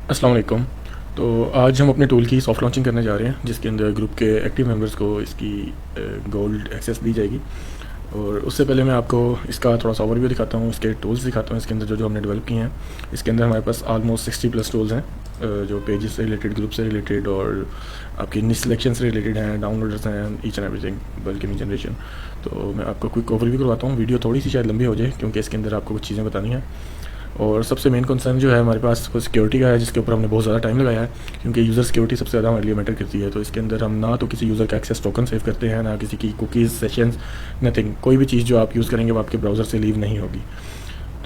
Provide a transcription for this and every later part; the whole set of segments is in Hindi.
अस्सलाम वालेकुम। तो आज हम अपने टूल की सॉफ्ट लॉन्चिंग करने जा रहे हैं, जिसके अंदर ग्रुप के एक्टिव मेंबर्स को इसकी गोल्ड एक्सेस दी जाएगी। और उससे पहले मैं आपको इसका थोड़ा सा ओवरव्यू दिखाता हूँ, इसके टूल्स दिखाता हूँ, इसके अंदर जो जो हमने डेवलप किए हैं। इसके अंदर हमारे पास ऑलमोस्ट 60+ टूल्स हैं, जो पेजेस से रिलेटेड, ग्रुप से रिलेटेड और आपकी निश सिलेक्शन से रिलेटेड हैं, डाउनलोडर्स हैं, each and everything, bulk image generation. तो मैं आपको क्विक ओवरव्यू करवाता हूँ। वीडियो थोड़ी सी शायद लंबी हो जाए, क्योंकि इसके अंदर आपको कुछ चीज़ें बतानी हैं। और सबसे मेन कंसर्न जो है हमारे पास वो सिक्योरिटी का है, जिसके ऊपर हमने बहुत ज़्यादा टाइम लगाया है, क्योंकि यूज़र सिक्योरिटी सबसे ज़्यादा हमारे लिए मैटर करती है। तो इसके अंदर हम ना तो किसी यूज़र का एक्सेस टोकन सेव करते हैं, ना किसी की कुकीज़, सेशंस, नथिंग। कोई भी चीज़ जो आप यूज़ करेंगे वो आपके ब्राउज़र से लीव नहीं होगी।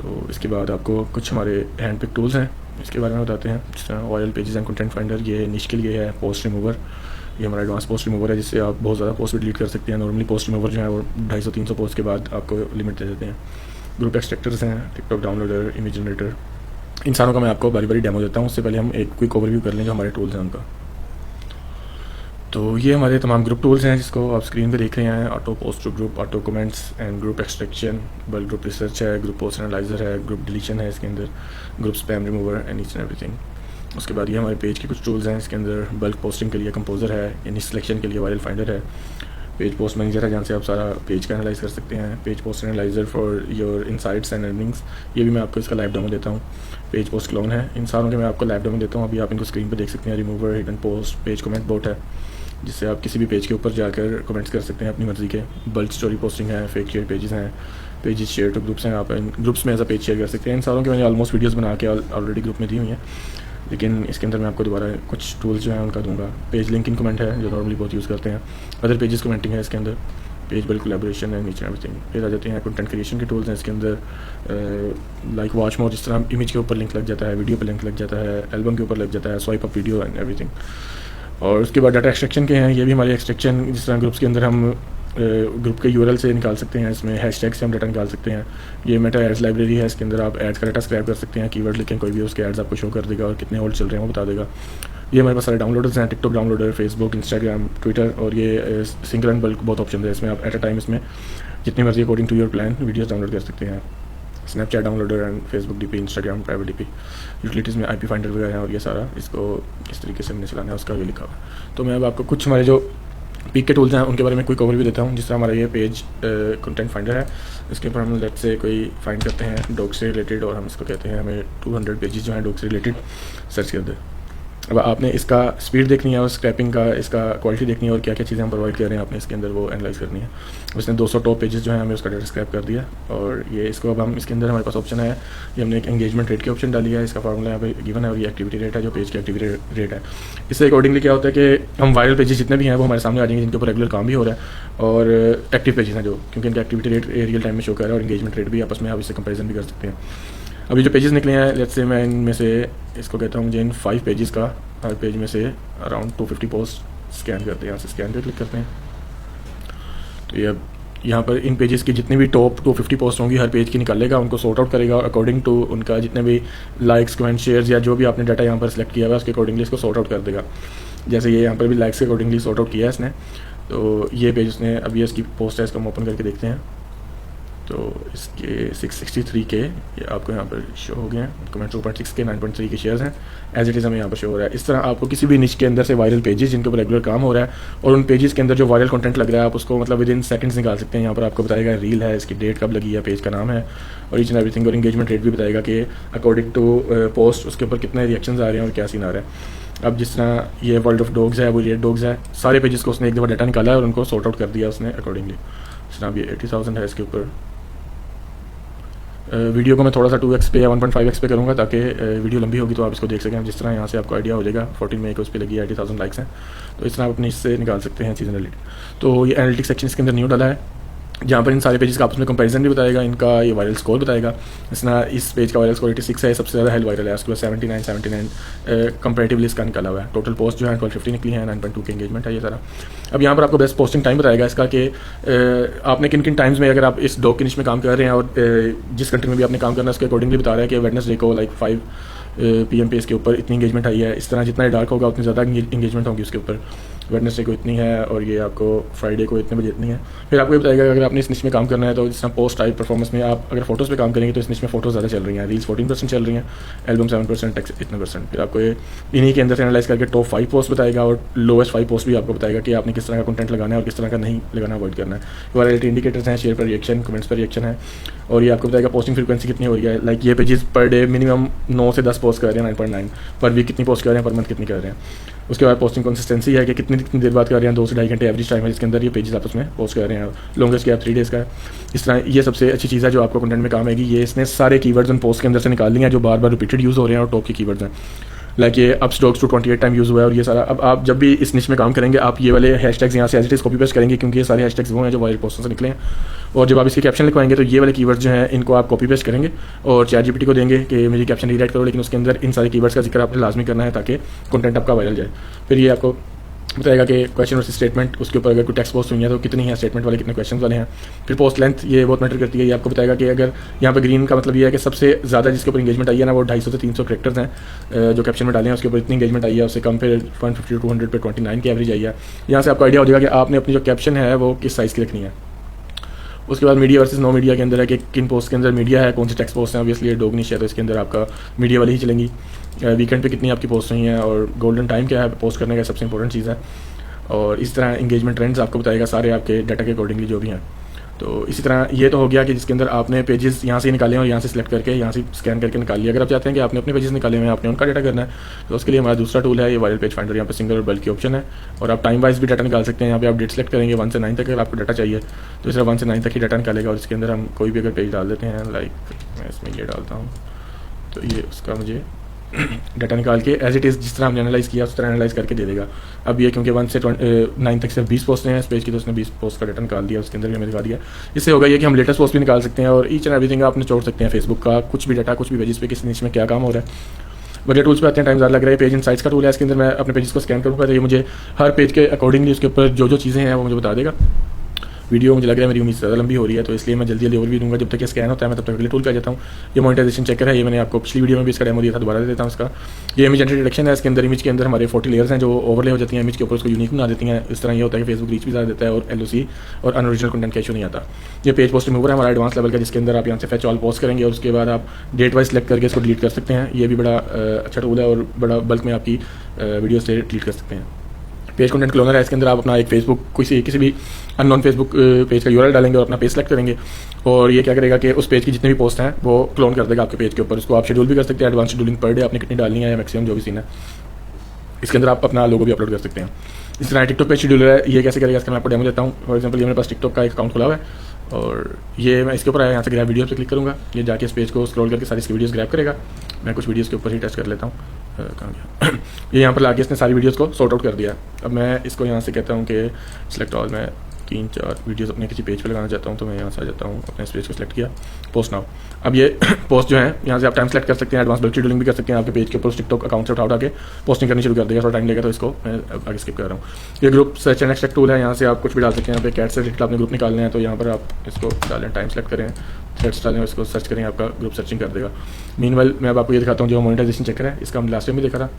तो इसके बाद आपको कुछ हमारे हैंड पिक टूल्स हैं, इसके बारे में बताते हैं। जिस तरह viral pages and content finder, ये निश के लिए है। पोस्ट रिमूवर, ये हमारा एडवांस पोस्ट रिमूवर है, जिससे आप बहुत ज़्यादा पोस्ट भी डिलीट कर सकते हैं। नॉर्मली पोस्ट रिमूवर जो है वो 250-300 पोस्ट के बाद आपको लिमिट दे देते हैं। ग्रुप एक्सट्रैक्टर्स हैं, टिकटॉक डाउनलोडर, इमेज जनरेटर। इन सारों का मैं आपको बारी बारी डेमो देता हूँ। उससे पहले हम एक क्विक ओवरव्यू कर लें जो हमारे टूल्स हैं उनका। तो ये हमारे तमाम ग्रुप टूल्स हैं, जिसको आप स्क्रीन पे देख रहे हैं। Auto post to group, auto comments and group extraction, bulk group research है, ग्रुप पोस्ट एनालाइजर है, ग्रुप डिलीशन है इसके अंदर, group spam remover and each and everything. उसके बाद ये हमारे पेज के कुछ टूल्स हैं, इसके अंदर बल्क पोस्टिंग के लिए कंपोजर है, यानी सिलेक्शन के लिए वायरल फाइंडर है, पेज पोस्ट मैनेजर है, जहाँ से आप सारा पेज का एनालाइज कर सकते हैं, page post analyser for your insights and earnings. ये भी मैं आपको इसका लाइव डेमो देता हूँ। पेज पोस्ट क्लोन है, इन सारों के मैं आपको लाइव डेमो देता हूँ। अभी आप इनको स्क्रीन पर देख सकते हैं। Remover, hidden post, page comment boat है, जिससे आप किसी भी पेज के ऊपर जाकर कमेंट्स कर सकते हैं अपनी मर्ज़ी के। बल्क स्टोरी पोस्टिंग है, फेक शेयर पेजेस हैं, पेजेस शेयर टू ग्रुप्स हैं, आप इन ग्रुप्स में एज अ पेज शेयर कर सकते हैं। इन सारों की मैंने ऑलमोस्ट वीडियोस बना के ऑलरेडी ग्रुप में दी हुई हैं, लेकिन इसके अंदर मैं आपको दोबारा कुछ टूल्स जो हैं उनका दूंगा। पेज लिंकिंग कमेंट है, जो नॉर्मली बहुत यूज़ करते हैं। अदर पेजेस कमेंटिंग है इसके अंदर, पेज बल्क कोलैबोरेशन है, नीचे एवरीथिंग। फिर आ जाते हैं कंटेंट क्रिएशन के टूल्स हैं इसके अंदर, लाइक वॉच मोर, जिस तरह इमेज के ऊपर लिंक लग जाता है, वीडियो पर लिंक लग जाता है, एल्बम के ऊपर लग जाता है, swipe up video and everything. और उसके बाद डाटा एक्सट्रैक्शन के हैं, ये भी हमारे एक्सट्रैक्शन, जिस तरह ग्रुप्स के अंदर हम ग्रुप के यूआरएल से निकाल सकते हैं, इसमें हैशटैग से हम डाटा निकाल सकते हैं। ये मेटा एड्स लाइब्रेरी है, इसके अंदर आप एड्स का डाटा स्क्रैप कर सकते हैं, कीवर्ड लिखें कोई भी, उसके एड्स आपको शो कर देगा और कितने होल्ड चल रहे हैं वो बता देगा। ये हमारे पास सारे डाउनलोडर्स हैं, TikTok downloader, Facebook, Instagram, Twitter, और ये सिंगल एंड बल्क बहुत ऑप्शन है इसमें। आप एट अ टाइम इसमें जितनी मर्जी according to your plan videos download कर सकते हैं। Snapchat downloader and Facebook DP, Instagram private DP, utilities में आईपी फाइंडर वगैरह है, और ये सारा इसको किस तरीके से हमने चलाना है उसका ये लिखा हुआ है। तो मैं अब आपको कुछ हमारे जो पीक के टूल्स हैं उनके बारे में कोई ओवरव्यू देता हूँ। जिस तरह हमारा ये पेज कंटेंट फाइंडर है, इसके ऊपर हम लेट से कोई फाइंड करते हैं डॉग से रिलेटेड, और हम इसको कहते हैं हमें 200 पेजेस जो हैं डॉग से रिलेटेड सर्च कर दे। अब आपने इसका स्पीड देखनी है और स्क्रैपिंग का इसका क्वालिटी देखनी है और क्या क्या चीज़ें हम प्रोवाइड कर रहे हैं, आपने इसके अंदर वो एनालाइज करनी है। उसने 200 टॉप पेजेस जो है हमें उसका डाटा स्क्रैप कर दिया, और ये इसको अब हम इसके अंदर हमारे पास ऑप्शन है, ये हमने एक एंगेजमेंट रेट की ऑप्शन डाली है। इसका फार्मूला यहाँ पे गिवन है, और ये एक्टिविटी रेट है, जो पेज की एक्टिविटी रेट है। इससे अकॉर्डिंगली क्या होता है कि हम वायरल पेजेस जितने भी हैं वो हमारे सामने आ जाएंगे, जिनके ऊपर रेगुलर काम भी हो रहा है, और एक्टिव पेजेस हैं जो, क्योंकि इनका एक्टिविटी रेट रियल टाइम में शो कर रहा है, और एंगेजमेंट रेट भी आपस में आप इससे कंपेरिजन भी कर सकते हैं। अभी जो पेजेस निकले हैं, लेट्स से मैं इनमें से इसको कहता हूँ मुझे इन 5 पेजेस का, हर पेज में से अराउंड 250 पोस्ट स्कैन करते हैं। यहाँ से स्कैन पे क्लिक करते हैं, तो ये अब यहाँ पर इन पेजेस की जितनी भी टॉप 250 पोस्ट होंगी हर पेज की निकालेगा, उनको सॉर्ट आउट करेगा अकॉर्डिंग टू उनका जितने भी लाइक्स, कमेंट, शेयर्स या जो भी आपने डाटा यहाँ पर सेलेक्ट किया हुआ है उसके अकॉर्डिंगली इसको सॉर्ट आउट कर देगा। जैसे ये यहाँ पर भी लाइक्स के अकॉर्डिंगली सॉर्ट आउट किया है इसने। तो ये पेज उसने, अब ये इसकी पोस्ट है, इसको हम ओपन करके देखते हैं। तो इसके 663 के ये आपको यहाँ पर शो हो गए हैं, कमेंट 2.6 के, 9.3 के शेयर्स हैं, एज इट इज़ हमें यहाँ पर शो हो रहा है। इस तरह आपको किसी भी निच के अंदर से वायरल पेजेस जिनके ऊपर रेगुलर काम हो रहा है, और उन पेजेस के अंदर जो वायरल कंटेंट लग रहा है, आप उसको मतलब विद इन सेकंड्स निकाल सकते हैं। यहाँ पर आपको बताएगा रील है, इसकी डेट कब लगी है, पेज का नाम है, और ईच एंड एवरीथिंग, और इंगेजमेंट रेट भी बताएगा कि अकॉर्डिंग टू पोस्ट उसके ऊपर कितने रिएक्शंस आ रहे हैं और क्या सीन आ रहा है। अब जिस तरह ये वर्ल्ड ऑफ डॉग्स है, वो रेड डॉग्स है, सारे पेजेस को उसने एक दफ़ा डाटा निकाला है और उनको सॉर्ट आउट कर दिया उसने अकॉर्डिंगली। जिस तरह अब ये 80,000 है, इसके ऊपर वीडियो को मैं थोड़ा सा 2x पे या 1.5x पे करूँगा, ताकि वीडियो लंबी होगी तो आप इसको देख सकें। जिस तरह यहाँ से आपको आइडिया हो जाएगा, 14 मई को उस पर लगी 80,000 लाइक्स हैं, तो इस तरह आप अपने इससे निकाल सकते हैं चीज़ें रिलेटेड। तो ये एनालिटिक्स सेक्शन इसके अंदर न्यू डाला है, जहाँ पर इन सारे पेजेस का आपस में कंपैरिजन भी बताएगा, इनका ये वायरल स्कोर बताएगा। इस पेज का वायरल स्कोर 86 है, सबसे ज़्यादा हेल वायरल है। उसके बाद 79 कंपेरेटिवली इसका निकाला हुआ है। टोटल पोस्ट जो है 1250 निकली है, 9.2 के एंगेजमेंट है ये सारा। अब यहाँ पर आपको बेस्ट पोस्टिंग टाइम बताएगा इसका, कि आपने किन किन टाइम्स में, अगर आप इस डॉग की निश में काम कर रहे हैं और जिस कंट्री में भी आपने काम करना है उसके अकॉर्डिंगली बता रहा है कि वेडनेसडे को लाइक 5 PM पे इसके ऊपर इतनी इंगेजमेंट आई है। इस तरह जितना डार्क होगा उतनी ज़्यादा इंगेजमेंट होगी उसके ऊपर। वेडनेसडे को इतनी है और ये आपको फ्राइडे को इतने बजे इतनी है। फिर आपको ये बताएगा अगर आपने इस निश में काम करना है तो जिस तरह पोस्ट टाइप परफॉर्मेंस में आप अगर फोटोज़ पे काम करेंगे तो इस निश में फोटोज़ ज़्यादा चल रही हैं, रील्स 14% चल रही हैं, एल्बम 7%, टेक्स्ट इतने %। फिर आपको ये इन्हीं के अंदर से एनालाइज करके टॉप 5 पोस्ट बताएगा और लोएस्ट 5 पोस्ट भी आपको बताएगा कि आपने किस तरह का कंटेंट लगाना है और किस तरह का नहीं लगाना, अवॉइड करना है। वायरलिटी इंडिकेटर्स हैं, शेयर पर रिएक्शन, कमेंट्स पर रिएक्शन है, और ये आपको बताएगा पोस्टिंग फ्रीक्वेंसी कितनी हो रही है। लाइक ये पेजेस पर डे मिनिमम 9 से 10 पोस्ट कर रहे हैं, 9.9 पर वीक कितनी पोस्ट कर रहे हैं, पर मंथ कितनी कर रहे हैं। उसके बाद पोस्टिंग कंसिस्टेंसी है कि कितनी देर बाद कर रहे हैं, 2 से ढाई घंटे एवरेज टाइम है जिसके अंदर ये पेजेस आपस में पोस्ट कर रहे हैं। लॉन्गेस्ट गैप 3 डेज़ का है। इस तरह ये सबसे अच्छी चीज़ है जो आपको कंटेंट में काम आएगी। ये इसने सारे कीवर्ड्स उन पोस्ट के अंदर से निकाल लिए हैं जो बार बार रिपीटेड यूज़ हो रहे हैं और टॉप के कीवर्ड्स हैं। लाइक ये up stocks to 28 time use हुआ है और ये सारा। अब आप जब भी इस निश में काम करेंगे आप ये वाले हैशटैग्स यहाँ से as it is copy paste करेंगे क्योंकि ये सारे हैशटैग्स वो हैं जो वायरल पोस्टों से निकले हैं। और जब आप इसके कैप्शन लिखवाएंगे तो ये वाले कीवर्ड्स जो हैं इनको आप कॉपी पेस्ट करेंगे और ChatGPT को देंगे कि मेरी कैप्शन रीराइट करो, लेकिन उसके अंदर इन सारे कीवर्ड्स का जिक्र आपने लाजमी करना है ताकि कंटेंट आपका वायरल जाए। फिर ये आपको बताएगा कि क्वेश्चन वर्सेस स्टेटमेंट, उसके ऊपर अगर कोई टेक्स्ट पोस्ट हुई है तो कितनी है स्टेटमेंट वाले, कितने क्वेश्चन वाले हैं। फिर पोस्ट लेंथ, ये बहुत मैटर करती है। ये आपको बताएगा कि अगर यहाँ पे ग्रीन का मतलब ये है कि सबसे ज़्यादा जिसके ऊपर इंगेजमेंट आई है ना वो 250 से 300 कैरेक्टर्स हैं जो कैप्शन में डाले हैं, उसके ऊपर इतनी इंगेजमेंट आई है। उससे कम फिर 150 टू 200 पे 29 की एवरेज आई है। यहाँ से आपको आइडिया हो जाएगा कि आपने अपनी जो कैप्शन है वो किस साइज़ की रखनी है। उसके बाद मीडिया वर्सेस नो मीडिया के अंदर है कि किन पोस्ट के अंदर मीडिया है, कौन सी टेक्स्ट पोस्ट हैं। ऑब्वियसली ये डॉग निश है तो इसके अंदर आपका मीडिया वाली ही चलेंगी। वीकेंड पे कितनी आपकी पोस्ट हुई हैं और गोल्डन टाइम क्या है पोस्ट करने का, सबसे इंपॉर्टेंट चीज़ है। और इस तरह इंगेजमेंट ट्रेंड्स आपको बताएगा सारे आपके डाटा के अकॉर्डिंगली जो भी हैं। तो इसी तरह ये तो हो गया कि जिसके अंदर आपने पेजेस यहाँ से निकाले और यहाँ से सिलेक्ट करके यहाँ से स्कैन करके निकाल लिया। अगर आप चाहते हैं कि आपने अपने पेजेस निकाले हुए हैं, आपने उनका डाटा करना है तो उसके लिए हमारा दूसरा टूल है ये वायरल पेज फाइंडर। यहाँ पे सिंगल और बल्क की ऑप्शन है और आप टाइम वाइज भी डाटा निकाल सकते हैं। यहाँ पे आप डेट सेलेक्ट करेंगे 1 से 9 तक। अगर आपको डाटा चाहिए तो इस तरह 1 से 9 तक ही डाटा निकालेगा और इसके अंदर हम कोई भी अगर पेज डाल देते हैं, लाइक मैं इसमें ये डालता हूँ तो ये उसका मुझे डाटा निकाल के एज इट इज़ जिस तरह हमने एनालाइज़ किया उस तरह एनालाइज़ करके दे देगा। अब ये क्योंकि 1 से 9 तक सिर्फ 20 पोस्ट हैं इस पेज की तो उसने 20 पोस्ट का डाटा निकाल दिया, उसके अंदर भी हमें दिखा दिया। इससे होगा ये कि हम लेटेस्ट पोस्ट भी निकाल सकते हैं और ईच एंड एवरीथिंग आप छोड़ सकते हैं। फेसबुक का कुछ भी डाटा, कुछ भी पेजेस पे किस निश में क्या काम हो रहा है। बढ़िया टूल्स पे आते हैं, टाइम ज़्यादा लग रहा है। पेज इनसाइट्स का टूल है, इसके अंदर मैं अपने पेजेस को स्कैन करूँगा तो ये मुझे हर पेज के अकॉर्डिंगली उसके ऊपर जो चीज़ें हैं वो मुझे बता देगा। वीडियो मुझे लग रहा है मेरी उम्मीद से ज़्यादा लंबी हो रही है तो इसलिए मैं जल्दी ओवरव्यू दूंगा। जब तक ये स्कैन होता है मैं तब तक अगले टूल पे आ जाता हूँ। ये मोनेटाइजेशन चेकर है, ये मैंने आपको पिछली वीडियो में भी इसका डेमो दिया था, दोबारा दे देता हूँ इसका। ये इमेज एंट्री डिटेक्शन है, इसके अंदर इमेज के अंदर हमारे 40 लेयर्स हैं जो ओवरले हो जाती हैं इमेज के ऊपर, उसको यूनिक बना देती हैं। इस तरह ये होता है कि फेसबुक रीच भी ज़्यादा देता है और LOC और अनओरिजिनल कंटेंट का इशू नहीं आता। ये पेज पोस्ट रिमूवर है हमारा एडवांस लेवल का, जिसके अंदर आप यहाँ से फैच ऑल पोस्ट करेंगे और उसके बाद आप डेट वाइज सेलेक्ट करके इसको डिलीट कर सकते हैं। ये भी बड़ा अच्छा टूल है और बड़ा बल्क में आपकी वीडियो से डिलीट कर सकते हैं। पेज कंटेंट क्लोनर है, इसके अंदर आप अपना एक फेसबुक किसी भी अननोन फेसबुक पेज का URL डालेंगे और अपना पेज सेलेक्ट करेंगे और ये क्या करेगा कि उस पेज की जितने भी पोस्ट हैं वो क्लोन कर देगा आपके पेज के ऊपर। उसको आप शेड्यूल भी कर सकते हैं, एडवांस शेड्यूलिंग पर डे आपने कितनी डालनी है या मैक्सिमम जो भी सीन है। इसके अंदर आप अपना लोगो भी अपलोड कर सकते हैं। इस तरह टिकटॉक पे शेड्यूलर है, ये कैसे करेगा इसका मैं आपको डेमो देता हूँ। फॉर एग्जांपल ये मेरे पास टिकटॉक का एक अकाउंट खुला हुआ है और ये मैं इसके ऊपर आया, यहाँ से ग्रैब वीडियो पे क्लिक करूँगा। ये जाके इस पेज को स्क्रॉल करके सारी इसकी वीडियोस ग्रैब करेगा। मैं कुछ वीडियोस के ऊपर ही टच कर लेता हूँ, कहाँ गया ये यहाँ पर लाके इसने सारी वीडियोस को सॉर्ट आउट कर दिया। अब मैं इसको यहाँ से कहता हूँ कि सिलेक्ट ऑल, मैं 3-4 वीडियोस अपने किसी पेज पे लगाना चाहता हूँ तो मैं यहाँ से आ जाता हूँ, अपने इस पेज को सिलेक्ट किया, पोस्ट नाउ। अब ये पोस्ट जो है यहाँ से आप टाइम सेलेक्ट कर सकते हैं, एडवांस बल्क शेड्यूलिंग भी कर सकते हैं। आपके पेज के ऊपर टिकटॉक अकाउंट से उठा के पोस्टिंग करनी शुरू कर देगा, थोड़ा टाइम लेगा तो इसको मैं आगे स्किप कर रहा हूँ। ये group search and extract tool है, यहाँ से आप कुछ भी डाल सकते हैं। यहाँ पे कैट से रिलेटेड आपने ग्रुप निकालने हैं तो यहाँ पर आप इसको डालें, टाइम सेलेक्ट करें, थ्रेड्स डालें, इसको सर्च करें, आपका ग्रुप सर्चिंग कर देगा। मीनवाइल मैं अब आपको ये दिखाता हूँ जो मोनेटाइजेशन चेकर है, इसका हम लास्ट टाइम भी देखा था।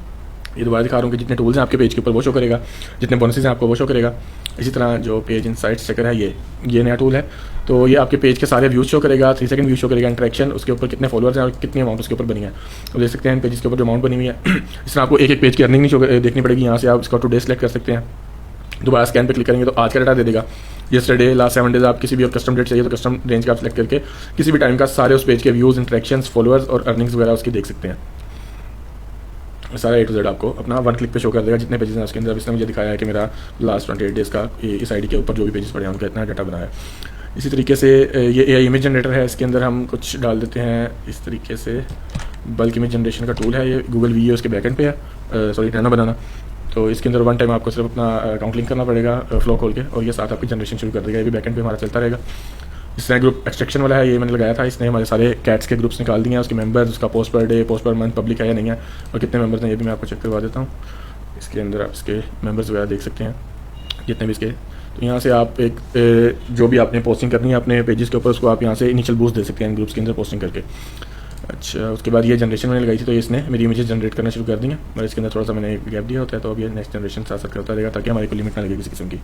ये दोबारा दिखा रहा हूँ कि जितने टूल्स हैं आपके पेज के ऊपर वो शो करेगा, जितने बोनसेस हैं आपको वो शो करेगा। इसी तरह जो पेज इनसाइट्स चेकर है ये नया टूल है तो ये आपके पेज के सारे व्यूज शो करेगा, 3 सेकंड व्यू शो करेगा, इंटरेक्शन, उसके ऊपर कितने फॉलोअर्स हैं और कितनी अमाउंट उसके ऊपर बनी है। तो देख सकते हैं इन पेज के ऊपर जो अमाउंट बनी हुई है। इस तरह आपको एक पेज की अर्निंग नहीं देखनी पड़ेगी। यहाँ से आप इसका टुडे सेलेक्ट कर सकते हैं, दोबारा स्कैन पे क्लिक करेंगे तो आज का डाटा दे देगा। यस्टरडे, लास्ट 7 डेज, आप किसी भी और कस्टम डेट चाहिए तो कस्टम रेंज का आप सेलेक्ट करके किसी भी टाइम का सारे उस पेज के व्यूज़, इंटरेक्शंस, फॉलोअर्स और अर्निंग्स वगैरह उसकी देख सकते हैं। सारा A to Z आपको अपना 1 क्लिक पे शो कर देगा जितने पेजेस हैं उसके अंदर। इसने मुझे दिखाया है कि मेरा लास्ट 28 डेज़ का इस आईडी के ऊपर जो भी पेजेस पड़े हैं उनका इतना डाटा बनाया है। इसी तरीके से ये AI इमेज जनरेटर है, इसके अंदर हम कुछ डाल देते हैं। इस तरीके से बल्क इमेज जनरेशन का टूल है, ये गूगल वीओ उसके बैकेंड पे है, सॉरी नैनो बनाना। तो इसके अंदर 1 टाइम आपको सिर्फ अपना अकाउंट लिंक करना पड़ेगा फ्लो खोल के और ये साथ आपकी जनरेशन शुरू कर देगा। ये भी बैकेंड पे हमारा चलता रहेगा। इस तरह ग्रुप एक्सट्रैक्शन वाला है, ये मैंने लगाया था, इसने हमारे सारे कैट्स के ग्रुप्स निकाल दिए हैं, उसके मेंबर्स, उसका post per day, post per month, public है या नहीं है और कितने मेंबर्स हैं ये भी मैं आपको चेक करवा देता हूँ। इसके अंदर आप इसके मेंबर्स वगैरह देख सकते हैं जितने भी इसके। तो यहाँ से आप एक जो भी आपने पोस्टिंग करनी है अपने पेजेस के ऊपर उसको आप यहाँ से इनिशियल बूस्ट दे सकते हैं ग्रुप्स के अंदर पोस्टिंग करके। अच्छा, उसके बाद ये जनरेशन मैंने लगाई थी तो इसने मेरी इमेजेस जनरेट करना शुरू कर दी हैं, और इसके अंदर थोड़ा सा मैंने गैप दिया होता है, तो अब ये नेक्स्ट जनरेशन साथ साथ करता रहेगा ताकि हमारी कोई लिमिट ना लगे किसी किस्म की।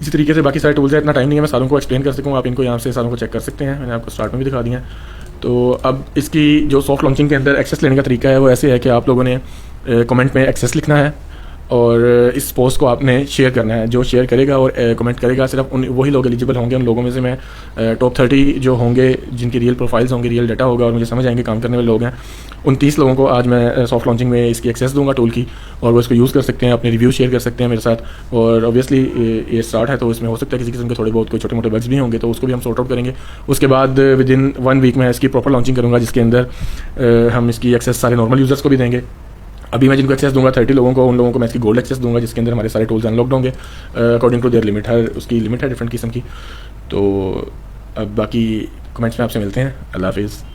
इसी तरीके से बाकी सारे टूल्स हैं, इतना टाइम नहीं है मैं सारों को एक्सप्लेन कर सकूँ, आप इनको यहाँ से सारों को चेक कर सकते हैं, मैंने आपको स्टार्ट में भी दिखा दिया है। तो अब इसकी जो सॉफ्ट लॉन्चिंग के अंदर एक्सेस लेने का तरीका है वो ऐसे है कि आप लोगों ने कमेंट में एक्सेस लिखना है और इस पोस्ट को आपने शेयर करना है। जो शेयर करेगा और कमेंट करेगा सिर्फ उन वही लोग एलिजिबल होंगे। उन लोगों में से मैं टॉप 30 जो होंगे जिनकी रियल प्रोफाइल्स होंगे, रियल डाटा होगा और मुझे समझ आएंगे काम करने वाले लोग हैं, उन 30 लोगों को आज मैं सॉफ्ट लॉन्चिंग में इसकी एक्सेस दूंगा टूल की, और वो इसको यूज़ कर सकते हैं, अपने रिव्यू शेयर कर सकते हैं मेरे साथ। और ऑब्वियसली ये स्टार्ट है तो इसमें हो सकता है किसी किस्म के थोड़े बहुत कोई छोटे मोटे बग्स भी होंगे, तो उसको भी हम सॉर्ट आउट करेंगे। उसके बाद विद इन 1 वीक मैं इसकी प्रॉपर लॉन्चिंग करूँगा, जिसके अंदर हम इसकी एक्सेस सारे नॉर्मल यूज़र्स को भी देंगे। अभी मैं जिनको एक्सेस दूंगा 30 लोगों को, उन लोगों को मैं इसकी गोल्ड एक्सेस दूंगा, जिसके अंदर हमारे सारे टूल्स अनलॉक्ड होंगे अकॉर्डिंग टू देयर लिमिट। हर उसकी लिमिट है डिफरेंट किस्म की। तो अब बाकी कमेंट्स में आपसे मिलते हैं। अल्लाह हाफिज़।